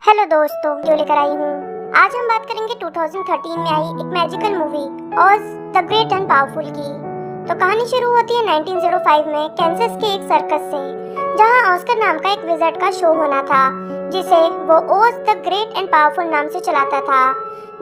Hello दोस्तों, जो लेकर आई हूँ। आज हम बात करेंगे 2013 में आई एक magical movie Oz the great and powerful की। तो कहानी शुरू होती है 1905 में कैंसस के एक सर्कस से, जहाँ ऑस्कर नाम का एक विज़र्ड का शो होना था, जिसे वो ओज द ग्रेट एंड पावरफुल नाम से चलाता था,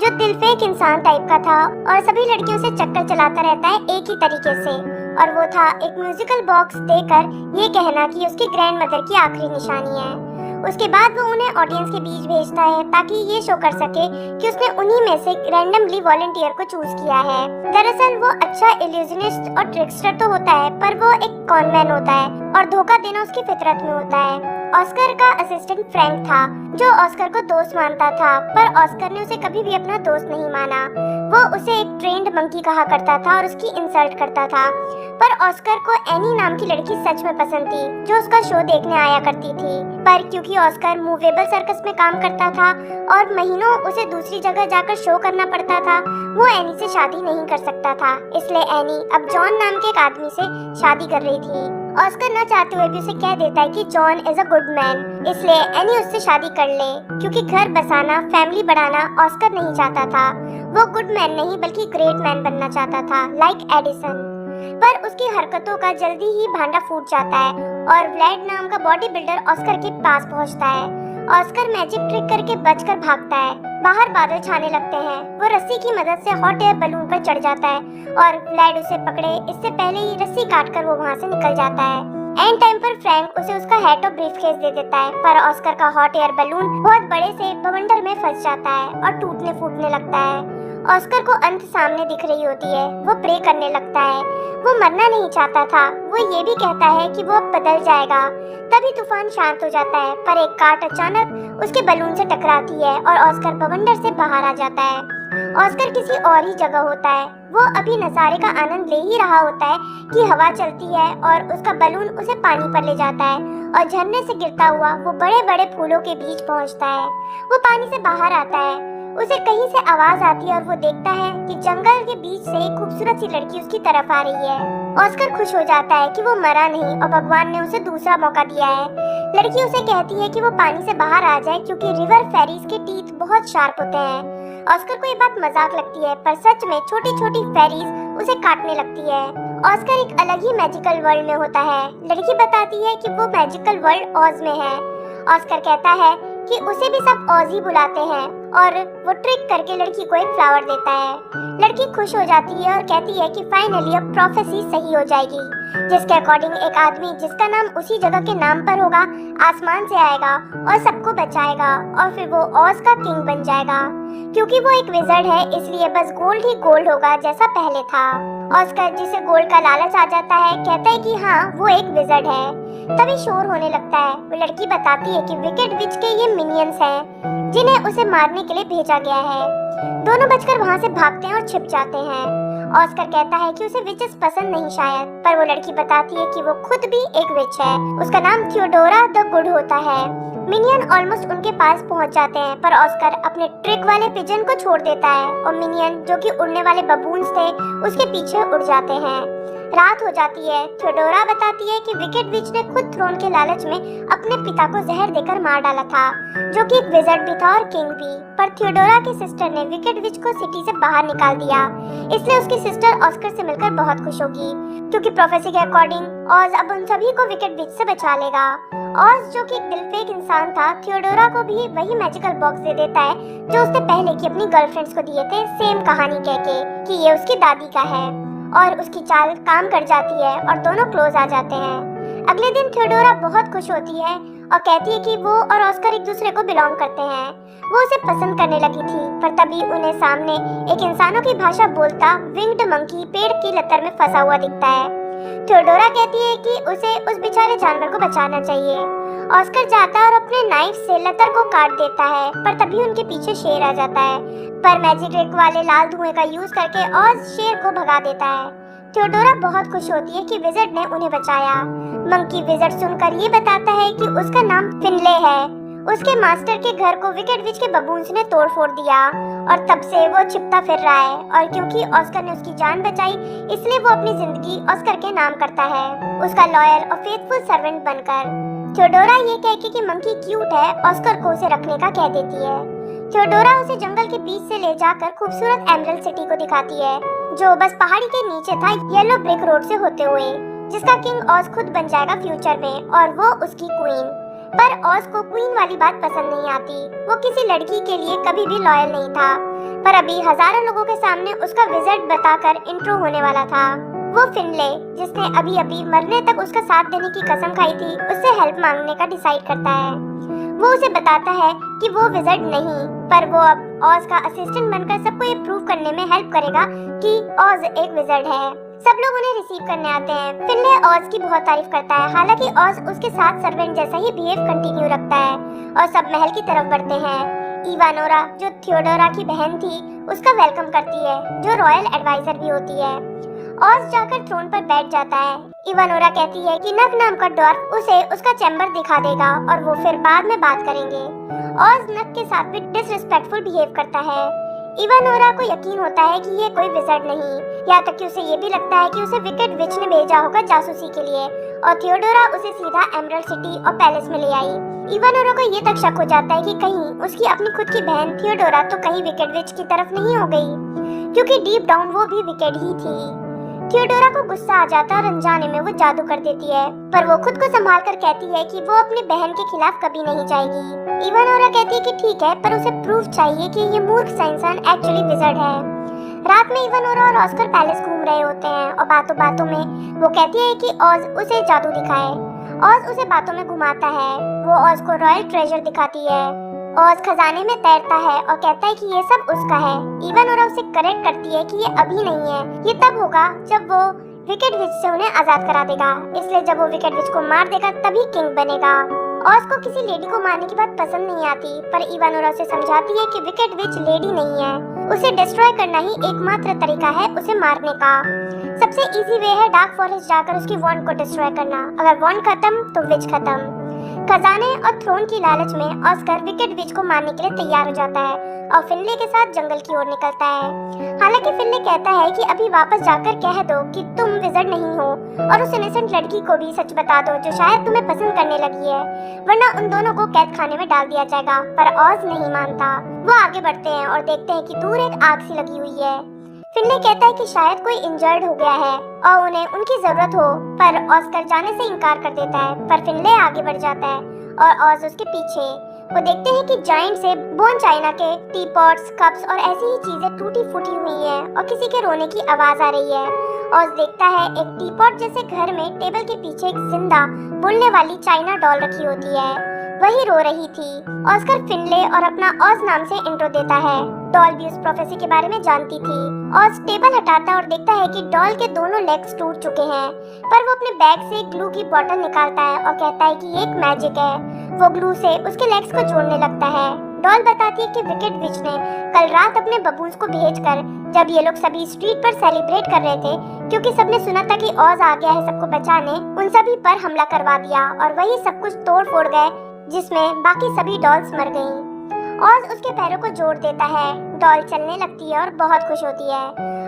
जो दिलफेक इंसान टाइप का था और सभी लड़कियों से चक्कर चलाता रहता है एक ही तरीके से। और वो था एक म्यूजिकल बॉक्स देकर ये कहना कि उसकी ग्रैंड मदर की आखिरी निशानी है। उसके बाद वो उन्हें ऑडियंस के बीच भेजता है ताकि ये शो कर सके कि उसने उन्हीं में से रैंडमली वॉलंटियर को चूज किया है। दरअसल वो अच्छा इल्यूजनिस्ट और ट्रिकस्टर तो होता है, पर वो एक कॉनमैन होता है और धोखा देना उसकी फितरत में होता है। ऑस्कर का असिस्टेंट फ्रैंक था, जो ऑस्कर को दोस्त मानता था, पर ऑस्कर ने उसे कभी भी अपना दोस्त नहीं माना। वो उसे एक ट्रेंड मंकी कहा करता था और उसकी इंसल्ट करता था। पर ऑस्कर को एनी नाम की लड़की सच में पसंद थी, जो उसका शो देखने आया करती थी। पर क्योंकि ऑस्कर मूवेबल सर्कस में काम करता था और महीनों उसे दूसरी जगह जाकर शो करना पड़ता था, वो एनी से शादी नहीं कर सकता था। इसलिए एनी अब जॉन नाम के एक आदमी से शादी कर रही थी। ऑस्कर न चाहते हुए भी उसे कह देता है कि John is a good man, इसलिए एनी उससे शादी कर ले, क्योंकि घर बसाना, फैमिली बढ़ाना ऑस्कर नहीं चाहता था। वो गुड मैन नहीं बल्कि ग्रेट मैन बनना चाहता था, लाइक एडिसन। पर उसकी हरकतों का जल्दी ही भांडा फूट जाता है और व्लैड नाम का बॉडी बिल्डर ऑस्कर के पास पहुंचता है। ऑस्कर मैजिक ट्रिक करके बचकर भागता है। बाहर बादल छाने लगते हैं। वो रस्सी की मदद से हॉट एयर बलून पर चढ़ जाता है और व्लैड उसे पकड़े इससे पहले ही रस्सी काटकर वो वहां से निकल जाता है। एंड टाइम पर फ्रैंक उसे उसका हैट और ब्रीफकेस दे देता है, पर ऑस्कर का हॉट एयर बलून बहुत बड़े से बवंडर में फंस जाता है और टूटने फूटने लगता है। ऑस्कर को अंत सामने दिख रही होती है। वो प्रे करने लगता है। वो मरना नहीं चाहता था। वो ये भी कहता है कि वो अब बदल जाएगा। तभी तूफान शांत हो जाता है, पर एक काट अचानक उसके बलून से टकराती है और ऑस्कर बवंडर से बाहर आ जाता है। ऑस्कर किसी और ही जगह होता है। वो अभी नजारे का आनंद ले ही रहा होता है कि हवा चलती है और उसका बलून उसे पानी पर ले जाता है और झरने से गिरता हुआ वो बड़े बड़े फूलों के बीच पहुंचता है। वो पानी से बाहर आता है। उसे कहीं से आवाज आती है और वो देखता है कि जंगल के बीच से एक खूबसूरत सी लड़की उसकी तरफ आ रही है। ऑस्कर खुश हो जाता है कि वो मरा नहीं और भगवान ने उसे दूसरा मौका दिया है। लड़की उसे कहती है कि वो पानी से बाहर आ जाए, क्योंकि रिवर फेरीज के टीथ बहुत शार्प होते हैं। ऑस्कर को ये बात मजाक लगती है, पर सच में छोटी छोटी फेरीज उसे काटने लगती है। ऑस्कर एक अलग ही मैजिकल वर्ल्ड में होता है। लड़की बताती है कि वो मैजिकल वर्ल्ड ऑज में है। ऑस्कर कहता है कि उसे भी सब ऑज ही बुलाते हैं और वो ट्रिक करके लड़की को एक फ्लावर देता है। लड़की खुश हो जाती है और कहती है कि फाइनली अब प्रोफेसी सही हो जाएगी, जिसके अकॉर्डिंग एक आदमी जिसका नाम उसी जगह के नाम पर होगा आसमान से आएगा और सबको बचाएगा और फिर वो ऑज का किंग बन जाएगा। क्योंकि वो एक विज़र्ड है, इसलिए बस गोल्ड ही गोल्ड होगा जैसा पहले था। ऑस्कर, जिसे गोल्ड का लालच आ जाता है, कहता है कि हाँ वो एक विज़र्ड है। तभी शोर होने लगता है। वो लड़की बताती है कि विकेट विच के ये मिनियंस हैं, जिन्हें उसे मारने के लिए भेजा गया है। दोनों बचकर वहां से भागते हैं और छिप जाते हैं। ऑस्कर कहता है कि उसे विचेस पसंद नहीं शायद, पर वो लड़की बताती है कि वो खुद भी एक विच है। उसका नाम थियोडोरा द गुड होता है। मिनियन ऑलमोस्ट उनके पास पहुंच जाते हैं, पर ऑस्कर अपने ट्रिक वाले पिजन को छोड़ देता है और मिनियन, जो कि उड़ने वाले बबून्स थे, उसके पीछे उड़ जाते हैं। रात हो जाती है। थियोडोरा बताती है कि विकेट विच ने खुद थ्रोन के लालच में अपने पिता को जहर देकर मार डाला था, जो कि एक विज़र्ड भी था और किंग भी। पर थियोडोरा की सिस्टर ने विकेट विच को सिटी से बाहर निकाल दिया, इसलिए उसकी सिस्टर ऑस्कर से मिलकर बहुत खुश होगी, क्योंकि प्रोफेसी के अकॉर्डिंग ऑज अब उन सभी को विकेट विच से बचा लेगा। ऑज, जो कि एक दिलफेक इंसान था, थियोडोरा को भी वही मैजिकल बॉक्स दे देता है जो उसने पहले की अपनी गर्लफ्रेंड्स को दिए थे, सेम कहानी कह के कि ये उसकी दादी का है। और उसकी चाल काम कर जाती है और दोनों क्लोज आ जाते हैं। अगले दिन थियोडोरा बहुत खुश होती है और कहती है कि वो और ऑस्कर एक दूसरे को बिलोंग करते हैं। वो उसे पसंद करने लगी थी, पर तभी उन्हें सामने एक इंसानों की भाषा बोलता विंग्ड मंकी पेड़ की लतर में फंसा हुआ दिखता है। थियोडोरा कहती है कि उसे उस बेचारे जानवर को बचाना चाहिए। ऑस्कर जाता है और अपने नाइफ से लतर को काट देता है, पर तभी उनके पीछे शेर आ जाता है। पर मैजिक ट्रिक वाले लाल धुएं का यूज करके ऑज शेर को भगा देता है। थियोडोरा बहुत खुश होती है कि विज़र्ड ने उन्हें बचाया। मंकी विज़र्ड सुनकर ये बताता है कि उसका नाम फिनले है। उसके मास्टर के घर को विकेट विच के बबून्स ने तोड़ फोड़ दिया और तब से वो छिपता फिर रहा है। और क्योंकि ऑस्कर ने उसकी जान बचाई, इसलिए वो अपनी जिंदगी ऑस्कर के नाम करता है, उसका लॉयल और फेथफुल सर्वेंट बनकर। थियोडोरा ये कह के कि मंकी क्यूट है, ऑस्कर को उसे रखने का कह देती है। थियोडोरा उसे जंगल के बीच से ले जाकर खूबसूरत एमरल्ड सिटी को दिखाती है, जो बस पहाड़ी के नीचे था, येलो ब्रिक रोड से होते हुए, जिसका किंग ऑज खुद बन जाएगा फ्यूचर में और वो उसकी क्वीन। पर ऑज को क्वीन वाली बात पसंद नहीं आती। वो किसी लड़की के लिए कभी भी लॉयल नहीं था। पर अभी हजारों लोगों के सामने उसका विजिट बताकर इंट्रो होने वाला था। वो फिनले, जिसने अभी अभी मरने तक उसका साथ देने की कसम खाई थी, उससे हेल्प मांगने का डिसाइड करता है। वो उसे बताता है कि वो विजिट नहीं, पर वो अब ऑज का असिस्टेंट बनकर सबको ये प्रूव करने में हेल्प करेगा कि ऑज एक विजिट है। सब लोग उन्हें रिसीव करने आते हैं। फिनले ऑज की बहुत तारीफ करता है, हालांकि ऑज उसके साथ सर्वेंट जैसा ही बिहेव कंटिन्यू रखता है और सब महल की तरफ बढ़ते हैं। इवानोरा, जो थियोडोरा की बहन थी, उसका वेलकम करती है, जो रॉयल एडवाइजर भी होती है। ऑज जाकर थ्रोन पर बैठ जाता है। इवानोरा कहती है कि नग नाम का डॉर्फ उसे उसका चैम्बर दिखा देगा और वो फिर बाद में बात करेंगे। ऑज नग के साथ भी डिसरिस्पेक्टफुल बिहेव करता है। इवानोरा को यकीन होता है कि ये कोई विज़र्ड नहीं, यहाँ तक कि उसे ये भी लगता है कि उसे विकेट विच ने भेजा होगा जासूसी के लिए और थियोडोरा उसे सीधा एमरल्ड सिटी और पैलेस में ले आई। इवानोरा को ये तक शक हो जाता है कि कहीं उसकी अपनी खुद की बहन थियोडोरा तो कहीं विकेट विच की तरफ नहीं हो गई, क्योंकि डीप डाउन वो भी विकेट ही थी। थियोडोरा को गुस्सा आ जाता है और अनजाने में वो जादू कर देती है, पर वो खुद को संभाल कर कहती है कि वो अपनी बहन के खिलाफ कभी नहीं जाएगी। इवानोरा कहती है कि ठीक है, पर उसे प्रूफ चाहिए कि ये मूर्ख सा इंसान एक्चुअली विज़र्ड है। रात में इवानोरा और ऑस्कर पैलेस घूम रहे होते हैं और बातों बातों में वो कहती है कि ऑज उसे जादू दिखाए। ऑज उसे बातों में घुमाता है। वो ऑज को रॉयल ट्रेजर दिखाती है। ऑज खजाने में तैरता है और कहता है कि ये सब उसका है। इवानोरा उसे करेक्ट करती है कि ये अभी नहीं है, ये तब होगा जब वो विकेट विच से उन्हें आजाद करा देगा, इसलिए जब वो विकेट विच को मार देगा तभी किंग बनेगा। ऑज को किसी लेडी को मारने की बात पसंद नहीं आती, पर इवानोरा उसे समझाती है कि विकेट विच लेडी नहीं है, उसे डिस्ट्रॉय करना ही एकमात्र तरीका है उसे मारने का। सबसे इजी वे है डार्क फॉरेस्ट जाकर उसकी वॉन्ड को डिस्ट्रॉय करना। अगर वॉन्ड खत्म तो विच खत्म। खजाने और थ्रोन की लालच में ऑस्कर विकेट विच को मारने के लिए तैयार हो जाता है और फिनले के साथ जंगल की ओर निकलता है। हालांकि फिनले कहता है कि अभी वापस जाकर कह दो कि तुम विज़र्ड नहीं हो और उस इनोसेंट लड़की को भी सच बता दो जो शायद तुम्हें पसंद करने लगी है, वरना उन दोनों को कैद खाने में डाल दिया जाएगा। पर ऑज नहीं मानता। वो आगे बढ़ते हैं और देखते हैं कि दूर एक आग सी लगी हुई है। फिनले कहता है कि शायद कोई इंजर्ड हो गया है और उन्हें उनकी जरूरत हो, पर ऑस्कर जाने से इनकार कर देता है। पर फिनले आगे बढ़ जाता है और ऑज उसके पीछे। वो देखते हैं कि जायंट से बोन चाइना के टी पॉट्स, कप्स और ऐसी ही चीजें टूटी फूटी हुई हैं और किसी के रोने की आवाज आ रही है। ऑज देखता है एक टी पॉट जैसे घर में टेबल के पीछे एक जिंदा बोलने वाली चाइना डॉल रखी होती है, वही रो रही थी। ऑस्कर फिनले और अपना ऑज नाम से इंट्रो देता है। डॉल भी उस प्रोफेसी के बारे में जानती थी। ऑज टेबल हटाता है और देखता है कि डॉल के दोनों लेग्स टूट चुके हैं, पर वो अपने बैग से ग्लू की बोतल निकालता है और कहता है कि ये एक मैजिक है। वो ग्लू से उसके लेग्स को जोड़ने लगता है। डॉल बताती है कि विकेट विच ने कल रात अपने बबून्स को भेजकर, जब ये लोग सभी स्ट्रीट पर सेलिब्रेट कर रहे थे क्योंकि सबने सुना था कि ऑज आ गया है सबको बचाने, उन सभी पर हमला करवा दिया और वही सब कुछ तोड़ फोड़ गए, जिसमें बाकी सभी डॉल्स मर गईं। ऑज उसके पैरों को जोड़ देता है। डॉल चलने लगती है और बहुत खुश होती है।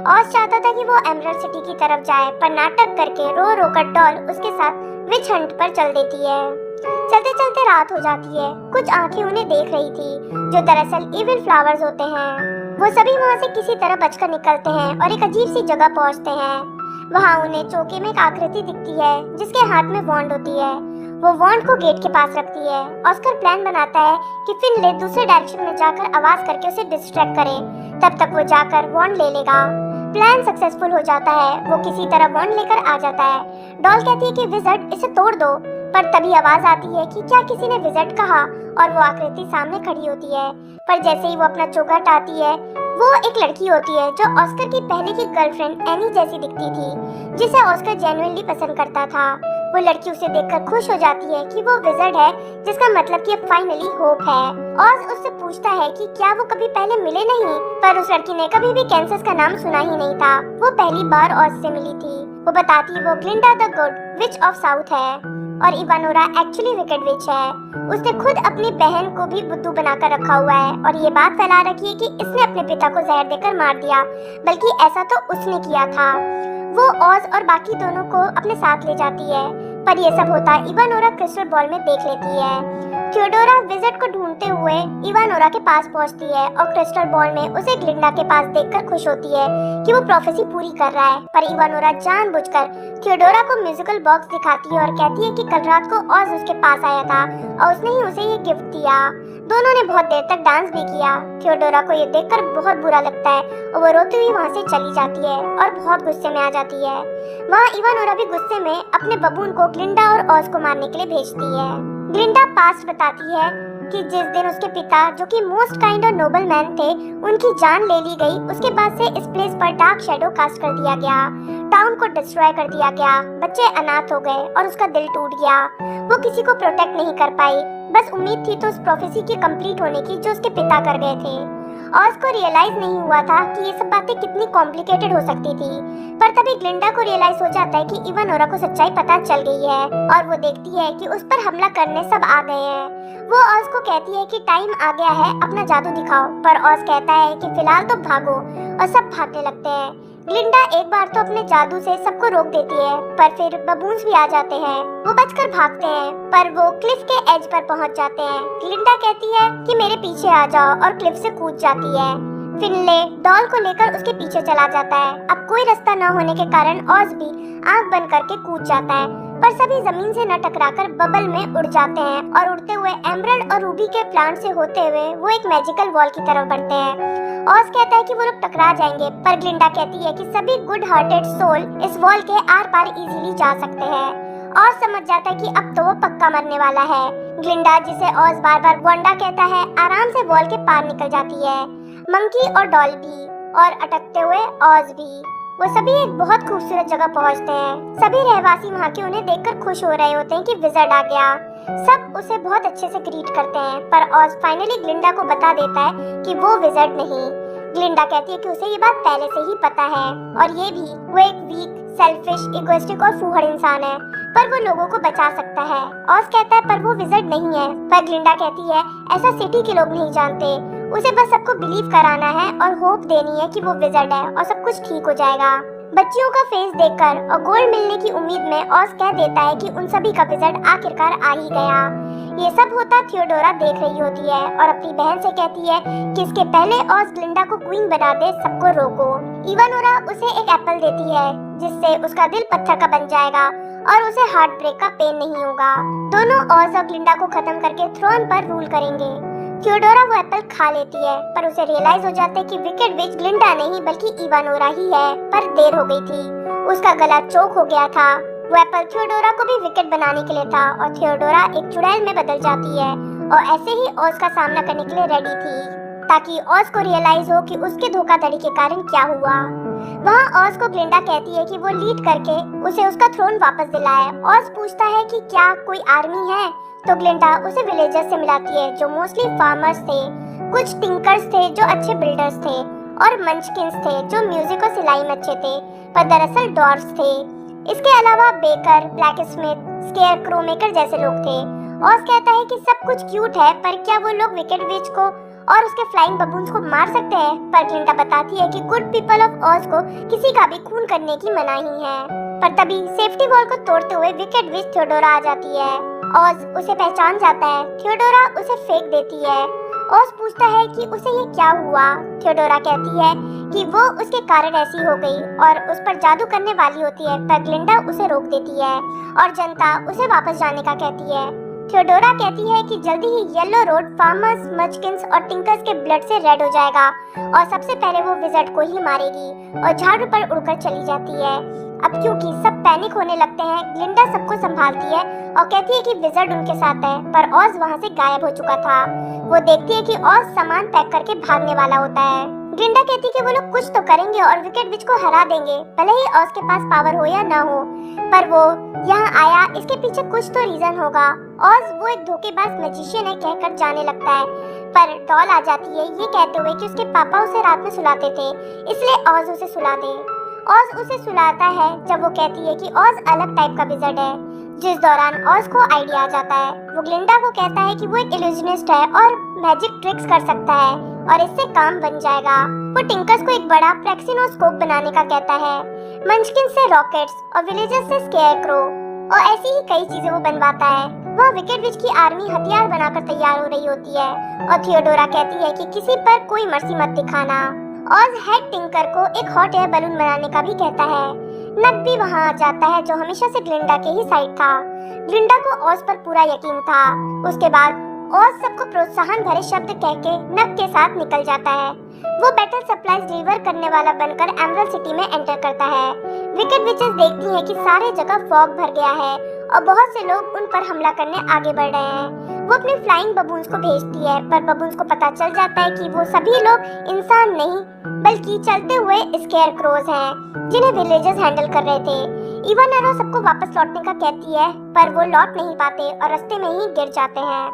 ऑज चाहता था कि वो एमरल्ड सिटी की तरफ जाए, पर नाटक करके रो रो कर डॉल उसके साथ विच हंट पर चल देती है। चलते चलते रात हो जाती है। कुछ आंखें उन्हें देख रही थी, जो दरअसल इविल फ्लावर्स होते हैं। वो सभी वहाँ से किसी तरह बचकर निकलते हैं और एक अजीब सी जगह पहुँचते हैं। वहाँ उन्हें चौके में एक आकृति दिखती है जिसके हाथ में वॉन्ड होती है। वो वॉन्ड को गेट के पास रखती है। ऑस्कर प्लान बनाता है कि फिनले दूसरे डायरेक्शन में जाकर आवाज करके उसे डिस्ट्रैक्ट करे, तब तक वो जाकर वॉन्ड ले लेगा। प्लान सक्सेसफुल हो जाता है। वो किसी तरह वॉन्ड लेकर आ जाता है। डॉल कहती है कि विज़र्ड इसे तोड़ दो, पर तभी आवाज आती है कि क्या किसी ने विज़र्ड कहा, और वो आकृति सामने खड़ी होती है। पर जैसे ही वो अपना चोगा हटाती है, वो एक लड़की होती है जो ऑस्कर की पहले की गर्लफ्रेंड एनी जैसी दिखती थी, जिसे ऑस्कर जेन्युइनली पसंद करता था। वो लड़की उसे देखकर खुश हो जाती है कि वो विज़र्ड है, जिसका मतलब कि अब फाइनली होप है। ऑज उससे पूछता है कि क्या वो कभी पहले मिले नहीं, पर उस लड़की ने कभी भी कैंसस का नाम सुना ही नहीं था। वो पहली बार ऑज से मिली थी। वो बताती है वो Glinda the good witch of south है और इवानोरा एक्चुअली विकेट विच है। उसने खुद अपनी बहन को भी बुद्धू बनाकर रखा हुआ है और ये बात फैला रखी है कि इसने अपने पिता को जहर देकर मार दिया, बल्कि ऐसा तो उसने किया था। वो ऑज और बाकी दोनों को अपने साथ ले जाती है, पर ये सब होता इवानोरा क्रिस्टल बॉल में देख लेती है। थियोडोरा विज़ार्ड को ढूंढते हुए इवानोरा के पास पहुंचती है और क्रिस्टल बॉल में उसे ग्लिंडा के पास देखकर खुश होती है कि वो प्रोफेसी पूरी कर रहा है। पर इवानोरा जानबूझकर थियोडोरा को म्यूजिकल बॉक्स दिखाती है और कहती है कि कल रात को ऑज उसके पास आया था और उसने ही उसे ये गिफ्ट दिया। दोनों ने बहुत देर तक डांस भी किया। थियोडोरा को ये देखकर बहुत बुरा लगता है और वो रोती हुई वहाँ से चली जाती है और बहुत गुस्से में आ जाती है। वहाँ इवानोरा भी गुस्से में अपने बबून को ग्लिंडा और ऑज को मारने के लिए भेजती है। ग्लिंडा पास्ट बताती है कि जिस दिन उसके पिता, जो कि मोस्ट काइंड और नोबल मैन थे, उनकी जान ले ली गई, उसके बाद से इस प्लेस पर डार्क शैडो कास्ट कर दिया गया, टाउन को डिस्ट्रॉय कर दिया गया, बच्चे अनाथ हो गए और उसका दिल टूट गया। वो किसी को प्रोटेक्ट नहीं कर पाई। बस उम्मीद थी तो उस प्रोफेसी की कंप्लीट होने की जो उसके पिता कर गए थे। ऑज को रियलाइज नहीं हुआ था कि ये सब बातें कितनी कॉम्प्लिकेटेड हो सकती थी। पर तभी ग्लिंडा को रियलाइज हो जाता है कि इवानोरा को सच्चाई पता चल गई है और वो देखती है कि उस पर हमला करने सब आ गए हैं। वो ऑज को कहती है कि टाइम आ गया है, अपना जादू दिखाओ। पर ऑज कहता है कि फिलहाल तो भागो और सब भागने लगते हैं। ग्लिंडा एक बार तो अपने जादू से सबको रोक देती है, पर फिर बबून्स भी आ जाते हैं। वो बचकर भागते हैं, पर वो क्लिफ के एज पर पहुंच जाते हैं। ग्लिंडा कहती है कि मेरे पीछे आ जाओ और क्लिफ से कूद जाती है। फिनले डॉल को लेकर उसके पीछे चला जाता है। अब कोई रास्ता न होने के कारण ऑज भी आंख बंद करके कूद जाता है, पर सभी जमीन से न टकराकर बबल में उड़ जाते हैं और उड़ते हुए एमरल्ड और रूबी के प्लांट से होते हुए वो एक मैजिकल वॉल की तरफ बढ़ते हैं। ऑज कहता है कि वो लोग टकरा जाएंगे, पर ग्लिंडा कहती है कि सभी गुड हार्टेड सोल इस वॉल के आर पार इजीली जा सकते हैं। ऑज समझ जाता है कि अब तो वो पक्का मरने वाला है। ग्लिंडा, जिसे ऑज बार बार वांडा कहता है, आराम से वॉल के पार निकल जाती है। मंकी और डॉल भी, और अटकते हुए ऑज भी। वो सभी एक बहुत खूबसूरत जगह पहुंचते हैं। सभी रहवासी वहाँ के उन्हें देखकर खुश हो रहे होते हैं कि विज़ार्ड आ गया। सब उसे बहुत अच्छे से ग्रीट करते हैं, पर ऑज फाइनली ग्लिंडा को बता देता है कि वो विज़ार्ड नहीं। ग्लिंडा कहती है कि उसे ये बात पहले से ही पता है और ये भी वो एक वीक, सेल्फिश, इगोइस्टिक और फूहड़ इंसान है, पर वो लोगों को बचा सकता है। ऑज कहता है पर वो विज़ार्ड नहीं है, पर ग्लिंडा कहती है ऐसा सिटी के लोग नहीं जानते। उसे बस सबको बिलीव कराना है और होप देनी है कि वो विज़ार्ड है और सब कुछ ठीक हो जाएगा। बच्चियों का फेस देखकर और गोल्ड मिलने की उम्मीद में ऑज कह देता है कि उन सभी का विज़ार्ड आखिरकार आ ही गया। ये सब होता थियोडोरा देख रही होती है और अपनी बहन से कहती है कि इसके पहले ऑज ग्लिंडा को क्वीन बना दे, सबको रोको। इवानोरा उसे एक एप्पल देती है जिससे उसका दिल पत्थर का बन जाएगा और उसे हार्ट ब्रेक का पेन नहीं होगा। दोनों ऑज और ग्लिंडा को खत्म करके थ्रोन पर रूल करेंगे। थियोडोरा वो एप्पल खा लेती है, पर उसे रियलाइज हो जाता है कि विकेड विच ग्लिंडा नहीं बल्कि इवानोरा ही है, पर देर हो गई थी। उसका गला चोक हो गया था। वो एप्पल थियोडोरा को भी विकेट बनाने के लिए था और थियोडोरा एक चुड़ैल में बदल जाती है और ऐसे ही ऑज का सामना करने के लिए रेडी थी, ताकि ऑज को रियलाइज हो कि उसके धोखाधड़ी के कारण क्या हुआ। वहाँ ऑज को ग्लिंडा कहती है कि वो लीड करके उसे उसका थ्रोन वापस दिलाए। ऑज पूछता है कि क्या कोई आर्मी है, तो ग्लिंडा उसे विलेजर्स से मिलाती है जो मोस्टली फार्मर्स थे। कुछ टिंकर्स थे जो अच्छे बिल्डर्स थे और मंचकिंस थे जो म्यूजिक और सिलाई में अच्छे थे, पर दरअसल डॉर्फ्स थे। इसके अलावा बेकर, ब्लैकस्मिथ, स्केयरक्रो मेकर जैसे लोग थे। ऑज कहता है कि सब कुछ क्यूट है, पर क्या वो लोग विकेड विच को और उसके फ्लाइंग बबून्स को मार सकते हैं? पर ग्लिंडा बताती है कि गुड पीपल ऑफ ऑज को किसी का भी खून करने की मनाही है। पर तभी सेफ्टी वॉल को तोड़ते हुए विकेड विच थियोडोरा आ जाती है। ऑज उसे पहचान जाता है। थियोडोरा उसे फेंक देती है। ऑज पूछता है कि उसे ये क्या हुआ। थियोडोरा कहती है कि वो उसके कारण ऐसी हो गई और उस पर जादू करने वाली होती है, पर ग्लिंडा उसे रोक देती है और जनता उसे वापस जाने का कहती है। थियोडोरा कहती है कि जल्दी ही येलो रोड फार्मर्स, मचकिंस और टिंकर्स के ब्लड से रेड हो जाएगा और सबसे पहले वो विज़ार्ड को ही मारेगी और झाड़ू पर उड़कर चली जाती है। अब क्योंकि सब पैनिक होने लगते हैं, ग्लिंडा सबको संभालती है और कहती है कि विज़ार्ड उनके साथ है, पर ऑज वहाँ से गायब हो चुका था। वो देखती है कि ऑज सामान पैक करके भागने वाला होता है। ग्लिंडा कहती है कि वो लोग कुछ तो करेंगे और विकेड विच को हरा देंगे, भले ही ऑज के पास पावर हो या ना हो, पर वो यहाँ आया इसके पीछे कुछ तो रीजन होगा। ऑज वो एक धोखेबाज मैजिशियन है कहकर जाने लगता है, पर डॉल आ जाती है ये कहते हुए कि उसके पापा उसे रात में सुलाते थे, इसलिए ऑज उसे सुला दे। ऑज उसे सुलाता है जब वो कहती है कि ऑज अलग टाइप का विज़ार्ड है, जिस दौरान ऑज को आइडिया आ जाता है। वो ग्लिंडा को कहता है कि वो एक इल्यूजनिस्ट है और मैजिक ट्रिक्स कर सकता है और इससे काम बन जाएगा। वो टिंकर्स को एक बड़ा प्रेक्सिनोस्कोप बनाने का कहता है, मंचकिन से रॉकेट्स और विलेजर्स से स्केयरक्रो। और ऐसी ही कई चीजें वो बनवाता है। वहाँ विकेट विच की आर्मी हथियार बनाकर तैयार हो रही होती है और थियोडोरा कहती है कि किसी पर कोई मर्जी मत दिखाना। ऑज हेड टिंकर को एक हॉट एयर बलून बनाने का भी कहता है। नक भी वहाँ आ जाता है जो हमेशा से ग्लिंडा के ही साइड था। ग्लिंडा को ऑज पर पूरा यकीन था। उसके बाद ऑज सबको प्रोत्साहन भरे शब्द कह के नक के साथ निकल जाता है। वो बैटल सप्लाईज डिलीवर करने वाला बनकर एमरल्ड सिटी में एंटर करता है। विकेट विचेस देखती है कि सारे जगह फॉग भर गया है और बहुत से लोग उन पर हमला करने आगे बढ़ रहे हैं। वो अपने फ्लाइंग बबून्स को भेजती है पर बबून्स को पता चल जाता है कि वो सभी लोग इंसान नहीं बल्कि चलते हुए स्केयर क्रोज हैं जिन्हें विलेजर्स हैंडल कर रहे थे। इवानोरा सबको वापस लौटने का कहती है पर वो लौट नहीं पाते और रास्ते में ही गिर जाते हैं।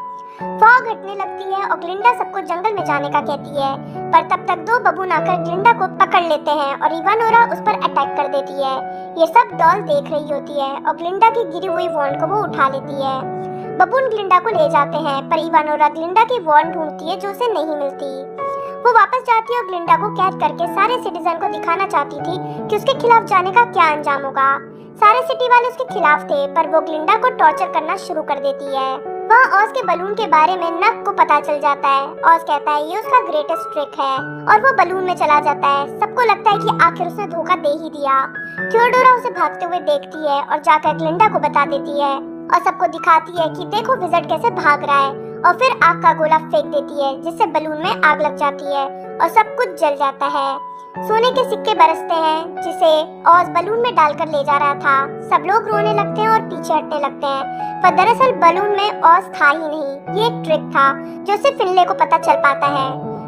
फॉग हटने लगती है और ग्लिंडा सबको जंगल में जाने का कहती है पर तब तक दो बबून आकर ग्लिंडा को पकड़ लेते हैं और इवानोरा उस पर अटैक कर देती है। ये सब डॉल देख रही होती है और ग्लिंडा की गिरी हुई वॉन्ड को वो उठा लेती है। बबून ग्लिंडा को ले जाते हैं पर इवानोरा ग्लिंडा की वॉन्ड ढूंढती है जो उसे नहीं मिलती। वो वापस जाती है और ग्लिंडा को कैद करके सारे सिटीजन को दिखाना चाहती थी कि उसके खिलाफ जाने का क्या अंजाम होगा। सारे सिटी वाले उसके खिलाफ थे पर वो ग्लिंडा को टॉर्चर करना शुरू कर देती है। वहाँ ऑज के बलून के बारे में नक को पता चल जाता है। ऑज कहता है ये उसका ग्रेटेस्ट ट्रिक है और वो बलून में चला जाता है। सबको लगता है कि आखिर उसने धोखा दे ही दिया। थियोडोरा उसे भागते हुए देखती है और जाकर ग्लिंडा को बता देती है और सबको दिखाती है कि देखो विज़र्ड कैसे भाग रहा है और फिर आग का गोला फेंक देती है जिससे बलून में आग लग जाती है और सब कुछ जल जाता है। सोने के सिक्के बरसते हैं जिसे ऑज बलून में डालकर ले जा रहा था। सब लोग रोने लगते हैं और पीछे हटने लगते हैं पर दरअसल बलून में ऑज था ही नहीं। ये एक ट्रिक था जो सिर्फ फिनले को पता चल पाता है।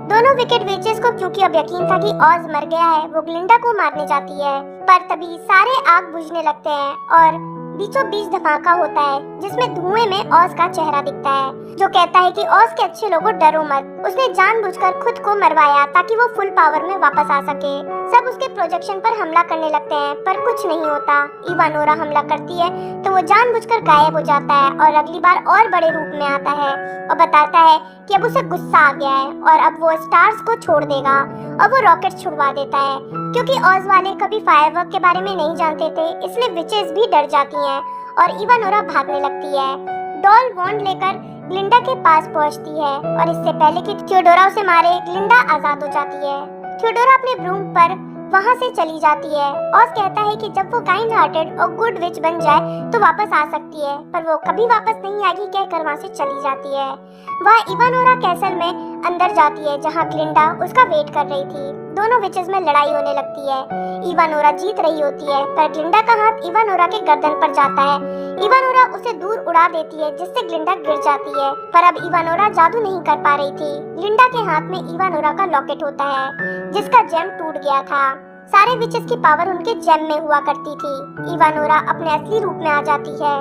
दोनों विकेट विचेस को क्योंकि अब यकीन था कि ऑज मर गया है वो ग्लिंडा को मारने जाती है पर तभी सारे आग बुझने लगते हैं और बीचों बीच धमाका होता है जिसमें धुएं में ऑज का चेहरा दिखता है जो कहता है कि ऑज के अच्छे लोगों डरो मत। उसने जानबूझकर खुद को मरवाया ताकि वो फुल पावर में वापस आ सके। सब उसके प्रोजेक्शन पर हमला करने लगते हैं पर कुछ नहीं होता। इवानोरा हमला करती है तो वो जानबूझकर गायब हो जाता है और अगली बार और बड़े रूप में आता है और बताता है कि अब उसे गुस्सा आ गया है और अब वो स्टार्स को छोड़ देगा और वो रॉकेट छुड़वा देता है। क्योंकि ऑज वाले कभी फायरवर्क के बारे में नहीं जानते थे इसलिए विचेस भी डर जाती हैं और इवानोरा भागने लगती है। डॉल वॉन्ड लेकर ग्लिंडा के पास पहुंचती है और इससे पहले कि थियोडोरा उसे मारे ग्लिंडा आजाद हो जाती है। थियोडोरा अपने ब्रूम पर वहाँ से चली जाती है। ऑज कहता है कि जब वो काइंड हार्टेड और गुड विच बन जाए तो वापस आ सकती है पर वो कभी वापस नहीं आएगी कहकर वहाँ से चली जाती है। वह इवानोरा कैसल में अंदर जाती है जहाँ ग्लिंडा उसका वेट कर रही थी। दोनों विचेस में लड़ाई होने लगती है। इवानोरा जीत रही होती है पर ग्लिंडा का हाथ इवानोरा के गर्दन पर जाता है। इवानोरा उसे दूर उड़ा देती है जिससे ग्लिंडा गिर जाती है पर अब इवानोरा जादू नहीं कर पा रही थी। ग्लिंडा के हाथ में इवानोरा का लॉकेट होता है जिसका जेम टूट गया था। सारे विचेस की पावर उनके जेम में हुआ करती थी। इवानोरा अपने असली रूप में आ जाती है।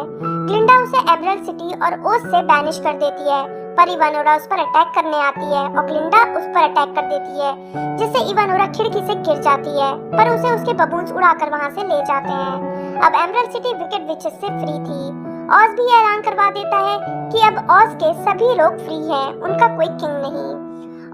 ग्लिंडा उसे एमरल्ड सिटी और ओज से बैनिश कर देती है पर इवानोरा उस पर अटैक करने आती है और ग्लिंडा उस पर अटैक कर देती है जिससे इवानोरा खिड़की से गिर जाती है पर उसे उसके बबून्स उड़ाकर वहां से ले जाते हैं। अब एमरल्ड सिटी विकेट विचेस से फ्री थी। ऑज भी ऐलान करवा देता है कि अब ऑज के सभी लोग फ्री हैं, उनका कोई किंग नहीं।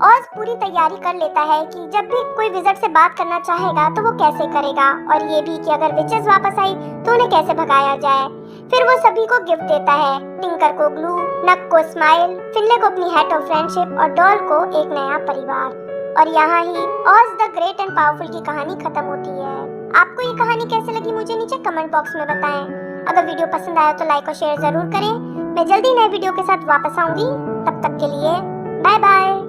ऑज पूरी तैयारी कर लेता है कि जब भी कोई विज़र्ड से बात करना चाहेगा तो वो कैसे करेगा और ये भी कि अगर विचेस वापस आई तो उन्हें कैसे भगाया जाए। फिर वो सभी को गिफ्ट देता है, टिंकर को ग्लू, नक को स्माइल, फिनले को अपनी हैट ऑफ फ्रेंडशिप और डॉल को एक नया परिवार। और यहाँ ही ऑज द ग्रेट एंड पावरफुल की कहानी खत्म होती है। आपको ये कहानी कैसे लगी मुझे नीचे कमेंट बॉक्स में बताएं। अगर वीडियो पसंद आया तो लाइक और शेयर जरूर करें। मैं जल्दी नए वीडियो के साथ वापस आऊंगी। तब तक के लिए बाय बाय।